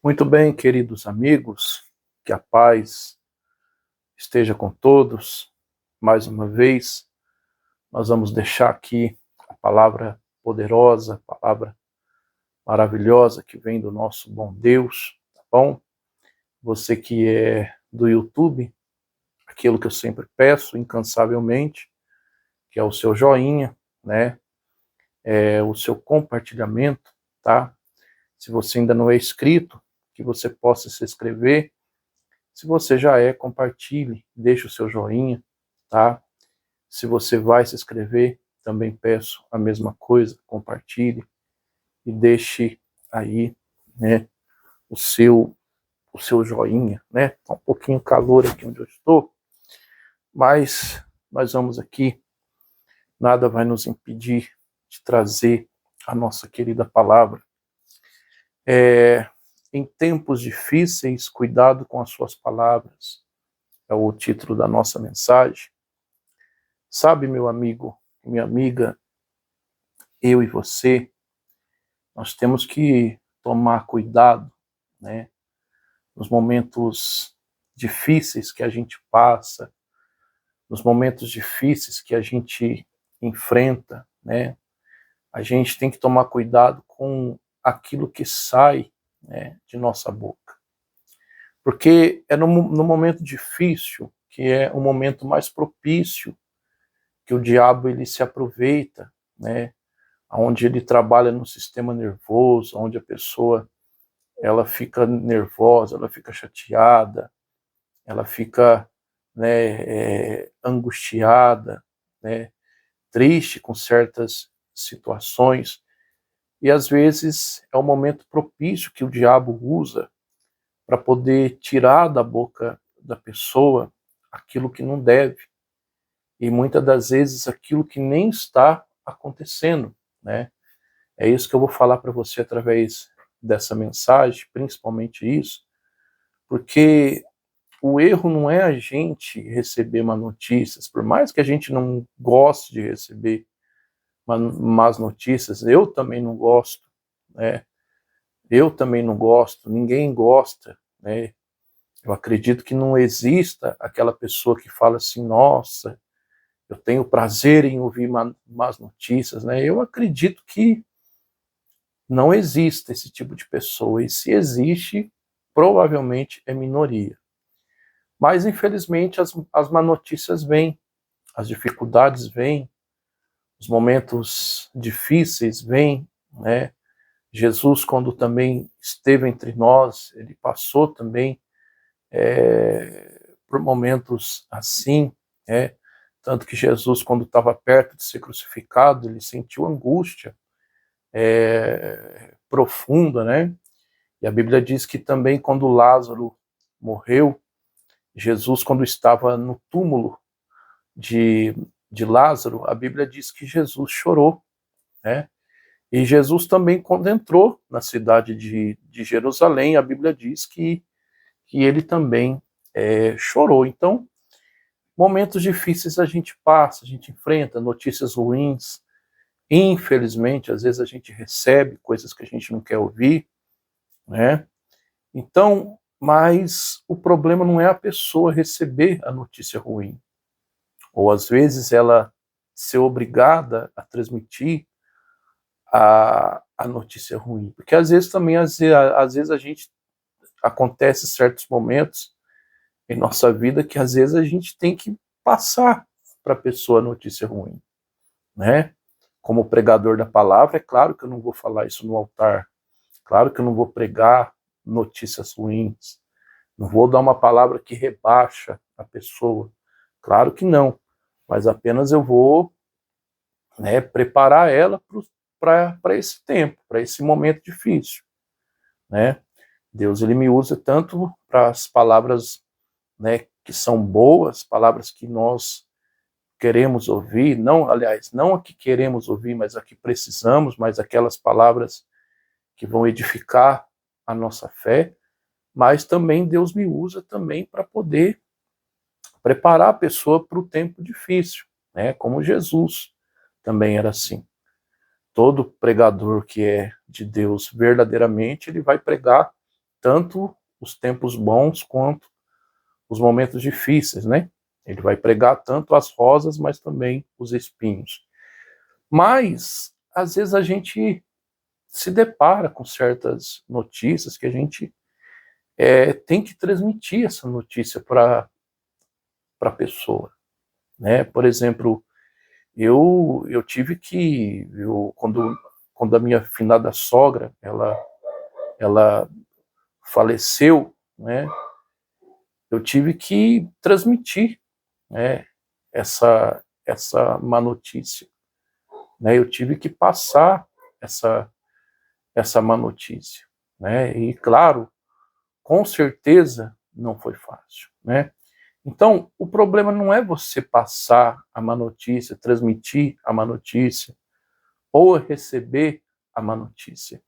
Muito bem, queridos amigos, que a paz esteja com todos. Mais uma vez, nós vamos deixar aqui a palavra poderosa, a palavra maravilhosa que vem do nosso bom Deus, tá bom? Você que é do YouTube, aquilo que eu sempre peço incansavelmente, que é o seu joinha, né? O seu compartilhamento, tá? Se você ainda não é inscrito, que você possa se inscrever. Se você já é, compartilhe, deixe o seu joinha, tá? Se você vai se inscrever, também peço a mesma coisa, compartilhe e deixe aí, né, o seu joinha, né? Tá um pouquinho calor aqui onde eu estou, mas nós vamos aqui, nada vai nos impedir de trazer a nossa querida palavra. Em tempos difíceis, cuidado com as suas palavras, é o título da nossa mensagem. Sabe, meu amigo, minha amiga, eu e você, nós temos que tomar cuidado, né, nos momentos difíceis que a gente passa, nos momentos difíceis que a gente enfrenta, né, a gente tem que tomar cuidado com aquilo que sai, né, de nossa boca. Porque é no momento difícil que é o momento mais propício que o diabo ele se aproveita, né, onde ele trabalha no sistema nervoso, onde a pessoa ela fica nervosa, ela fica chateada, ela fica, né, angustiada, né, triste com certas situações, e às vezes é o momento propício que o diabo usa para poder tirar da boca da pessoa aquilo que não deve, e muitas das vezes aquilo que nem está acontecendo, né? É isso que eu vou falar para você através dessa mensagem, principalmente isso, porque o erro não é a gente receber más notícias, por mais que a gente não goste de receber más notícias, eu também não gosto, né? Eu também não gosto, ninguém gosta, né? Eu acredito que não exista aquela pessoa que fala assim, nossa, eu tenho prazer em ouvir más notícias, né? Eu acredito que não existe esse tipo de pessoa, e se existe, provavelmente é minoria. Mas, infelizmente, as má notícias vêm, as dificuldades vêm, os momentos difíceis vêm, né? Jesus, quando também esteve entre nós, ele passou também por momentos assim, né? Tanto que Jesus, quando estava perto de ser crucificado, ele sentiu angústia profunda, né? E a Bíblia diz que também quando Lázaro morreu, Jesus, quando estava no túmulo de Lázaro, a Bíblia diz que Jesus chorou, né? E Jesus também, quando entrou na cidade de Jerusalém, a Bíblia diz que ele também chorou. Então, momentos difíceis a gente passa, a gente enfrenta, notícias ruins. Infelizmente, às vezes a gente recebe coisas que a gente não quer ouvir, né? Então, mas o problema não é a pessoa receber a notícia ruim, ou às vezes ela ser obrigada a transmitir a notícia ruim, porque às vezes também, às vezes a gente, acontece certos momentos em nossa vida que às vezes a gente tem que passar para a pessoa a notícia ruim, né? Como pregador da palavra, é claro que eu não vou falar isso no altar, claro que eu não vou pregar notícias ruins, não vou dar uma palavra que rebaixa a pessoa, claro que não, mas apenas eu vou, né, preparar ela para esse tempo, para esse momento difícil, né? Deus ele me usa tanto para as palavras, né, que são boas, palavras que nós queremos ouvir, não, aliás, não a que queremos ouvir, mas a que precisamos, mas aquelas palavras que vão edificar a nossa fé, mas também Deus me usa também para poder preparar a pessoa para o tempo difícil, né? Como Jesus também era assim. Todo pregador que é de Deus verdadeiramente, ele vai pregar tanto os tempos bons quanto os momentos difíceis, né? Ele vai pregar tanto as rosas, mas também os espinhos. Mas, às vezes, a gente se depara com certas notícias que a gente tem que transmitir essa notícia para a pessoa, né? Por exemplo, eu tive que, quando a minha finada sogra, ela faleceu, né? Eu tive que transmitir, né, essa má notícia, né? Eu tive que passar essa má notícia, né? E claro, com certeza não foi fácil, né? Então, o problema não é você passar a má notícia, transmitir a má notícia, ou receber a má notícia.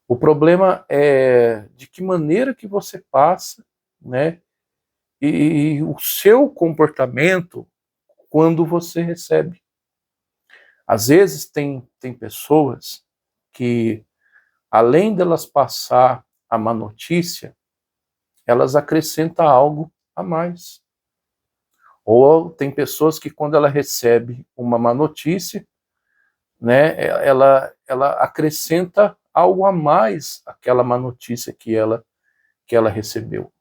O problema é de que maneira que você passa, né? E o seu comportamento quando você recebe. Às vezes tem pessoas que, além delas passar a má notícia, elas acrescentam algo a mais. Ou tem pessoas que, quando ela recebe uma má notícia, né, ela acrescenta algo a mais àquela má notícia que ela recebeu.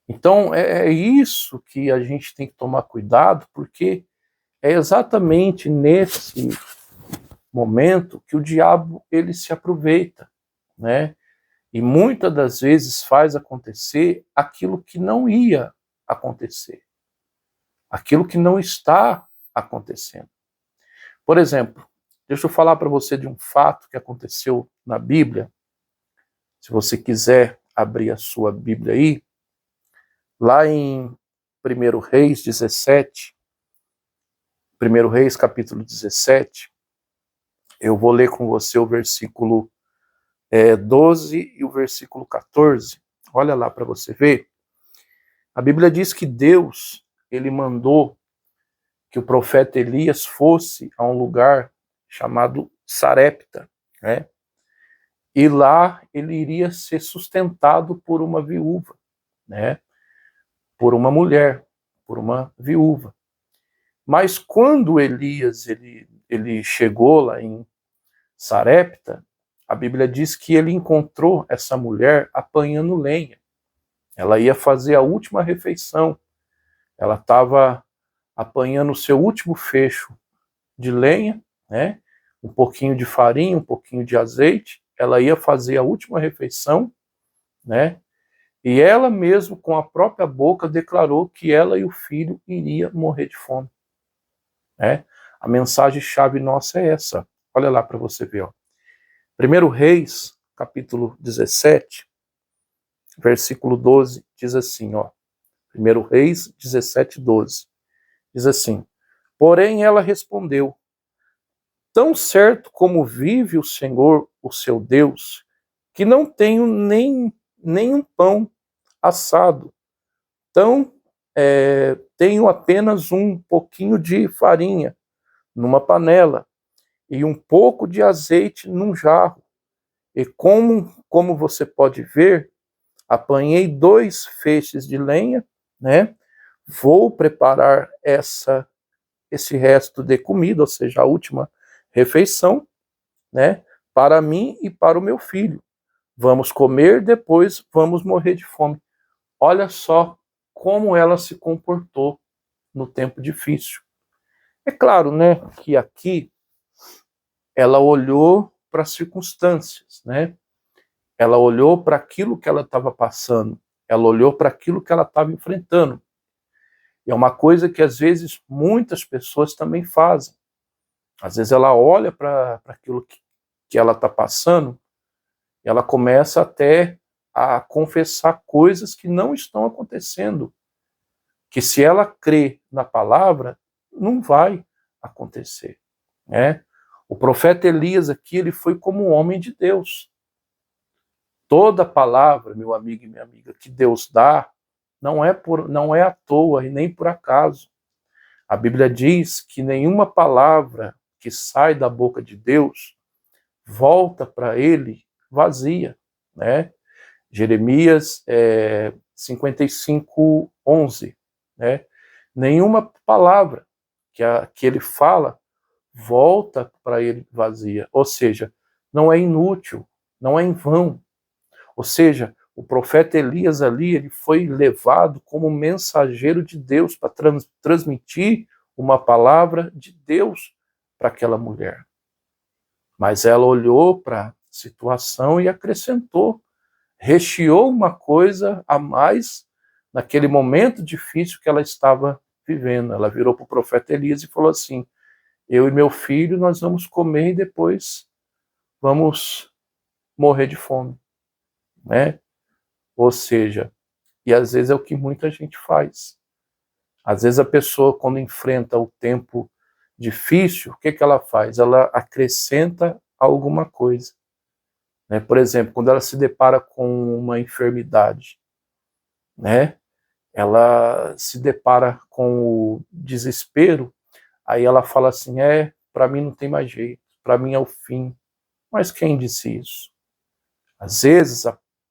Então, é isso que a gente tem que tomar cuidado, porque é exatamente nesse momento que o diabo ele se aproveita, né? E muitas das vezes faz acontecer aquilo que não ia acontecer, aquilo que não está acontecendo. Por exemplo, deixa eu falar para você de um fato que aconteceu na Bíblia. Se você quiser abrir a sua Bíblia aí, lá em 1 Reis 17, 1 Reis capítulo 17, eu vou ler com você o versículo 12 e o versículo 14. Olha lá para você ver. A Bíblia diz que Deus, ele mandou que o profeta Elias fosse a um lugar chamado Sarepta, né? E lá ele iria ser sustentado por uma viúva, né? Por uma mulher, por uma viúva. Mas quando Elias ele chegou lá em Sarepta, a Bíblia diz que ele encontrou essa mulher apanhando lenha. Ela ia fazer a última refeição. Ela estava apanhando o seu último fecho de lenha, né? Um pouquinho de farinha, um pouquinho de azeite. Ela ia fazer a última refeição, né? E ela mesmo, com a própria boca, declarou que ela e o filho iriam morrer de fome, né? A mensagem-chave nossa é essa. Olha lá para você ver, ó. 1 Reis, capítulo 17, versículo 12, diz assim, ó. 1 Reis 17, 12. Diz assim: porém ela respondeu: tão certo como vive o Senhor, o seu Deus, que não tenho nem um pão assado. Então, tenho apenas um pouquinho de farinha numa panela e um pouco de azeite num jarro. E como você pode ver, apanhei 2 feixes de lenha, né? Vou preparar esse resto de comida, ou seja, a última refeição, né? Para mim e para o meu filho. Vamos comer, depois vamos morrer de fome. Olha só como ela se comportou no tempo difícil. É claro, né, que aqui ela olhou para as circunstâncias, né? Ela olhou para aquilo que ela estava passando, ela olhou para aquilo que ela estava enfrentando. E é uma coisa que às vezes muitas pessoas também fazem. Às vezes ela olha para aquilo que ela está passando, e ela começa até a confessar coisas que não estão acontecendo, que se ela crê na palavra, não vai acontecer, né? O profeta Elias aqui, ele foi como um homem de Deus. Toda palavra, meu amigo e minha amiga, que Deus dá, não é à toa e nem por acaso. A Bíblia diz que nenhuma palavra que sai da boca de Deus volta para ele vazia, né? Jeremias 55:11, né? Nenhuma palavra que ele fala volta para ele vazia, ou seja, não é inútil, não é em vão. Ou seja, o profeta Elias ali, ele foi levado como mensageiro de Deus para transmitir uma palavra de Deus para aquela mulher. Mas ela olhou para a situação e acrescentou, recheou uma coisa a mais naquele momento difícil que ela estava vivendo. Ela virou para o profeta Elias e falou assim: eu e meu filho, nós vamos comer e depois vamos morrer de fome, né? Ou seja, e às vezes é o que muita gente faz. Às vezes a pessoa, quando enfrenta o tempo difícil, o que ela faz? Ela acrescenta alguma coisa, né? Por exemplo, quando ela se depara com uma enfermidade, né? Ela se depara com o desespero, aí ela fala assim: para mim não tem mais jeito, para mim é o fim. Mas quem disse isso? Às vezes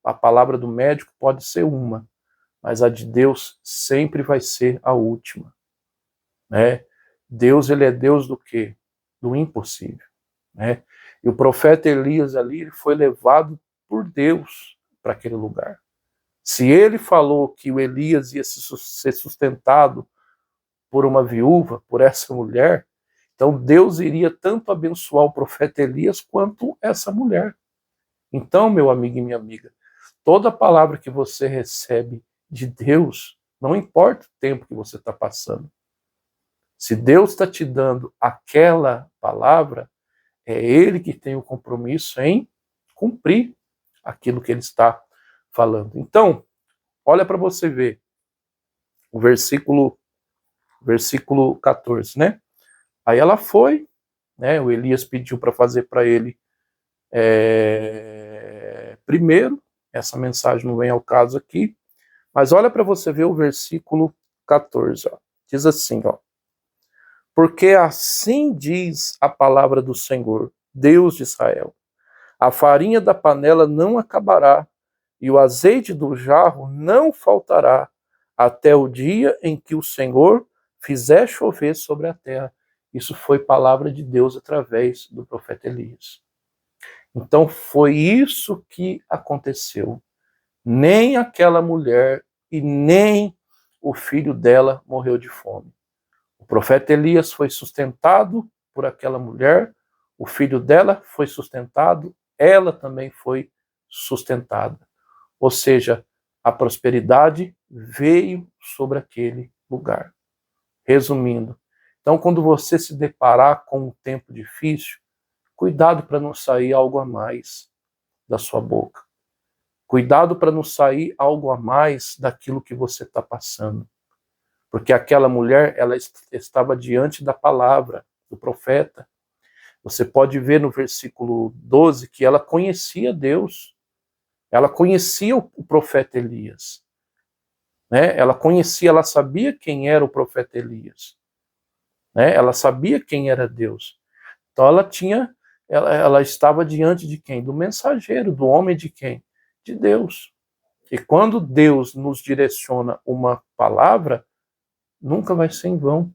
a palavra do médico pode ser uma, mas a de Deus sempre vai ser a última, né? Deus, ele é Deus do quê? Do impossível, né? E o profeta Elias ali, ele foi levado por Deus para aquele lugar. Se ele falou que o Elias ia ser sustentado por uma viúva, por essa mulher, então Deus iria tanto abençoar o profeta Elias quanto essa mulher. Então, meu amigo e minha amiga, toda palavra que você recebe de Deus, não importa o tempo que você está passando, se Deus está te dando aquela palavra, é Ele que tem o compromisso em cumprir aquilo que Ele está falando. Então, olha para você ver o versículo 14, né? Aí ela foi, né? O Elias pediu para fazer para ele primeiro, essa mensagem não vem ao caso aqui, mas olha para você ver o versículo 14, ó. Diz assim, ó: porque assim diz a palavra do Senhor, Deus de Israel: a farinha da panela não acabará, e o azeite do jarro não faltará, até o dia em que o Senhor fizer chover sobre a terra. Isso foi palavra de Deus através do profeta Elias. Então foi isso que aconteceu. Nem aquela mulher e nem o filho dela morreu de fome. O profeta Elias foi sustentado por aquela mulher, o filho dela foi sustentado, ela também foi sustentada. Ou seja, a prosperidade veio sobre aquele lugar. Resumindo, então quando você se deparar com um tempo difícil, cuidado para não sair algo a mais da sua boca. Cuidado para não sair algo a mais daquilo que você está passando. Porque aquela mulher, ela estava diante da palavra do profeta. Você pode ver no versículo 12 que ela conhecia Deus. Ela conhecia o profeta Elias, né? Ela conhecia, ela sabia quem era o profeta Elias, né? Ela sabia quem era Deus. Então ela estava diante de quem? Do mensageiro, do homem de quem? De Deus. E quando Deus nos direciona uma palavra, nunca vai ser em vão.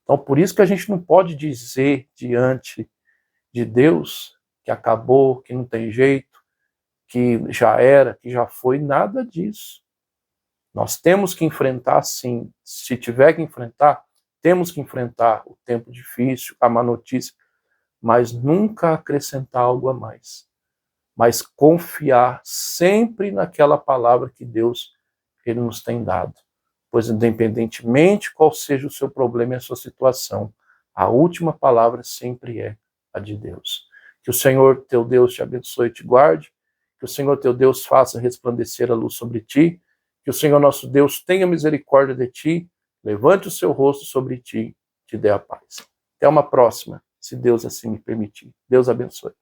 Então por isso que a gente não pode dizer diante de Deus que acabou, que não tem jeito, que já era, que já foi, nada disso. Nós temos que enfrentar, sim. Se tiver que enfrentar, temos que enfrentar o tempo difícil, a má notícia, mas nunca acrescentar algo a mais. Mas confiar sempre naquela palavra que Deus ele nos tem dado. Pois independentemente qual seja o seu problema e a sua situação, a última palavra sempre é a de Deus. Que o Senhor teu Deus te abençoe e te guarde, que o Senhor teu Deus faça resplandecer a luz sobre ti, que o Senhor nosso Deus tenha misericórdia de ti, levante o seu rosto sobre ti, te dê a paz. Até uma próxima, se Deus assim me permitir. Deus abençoe.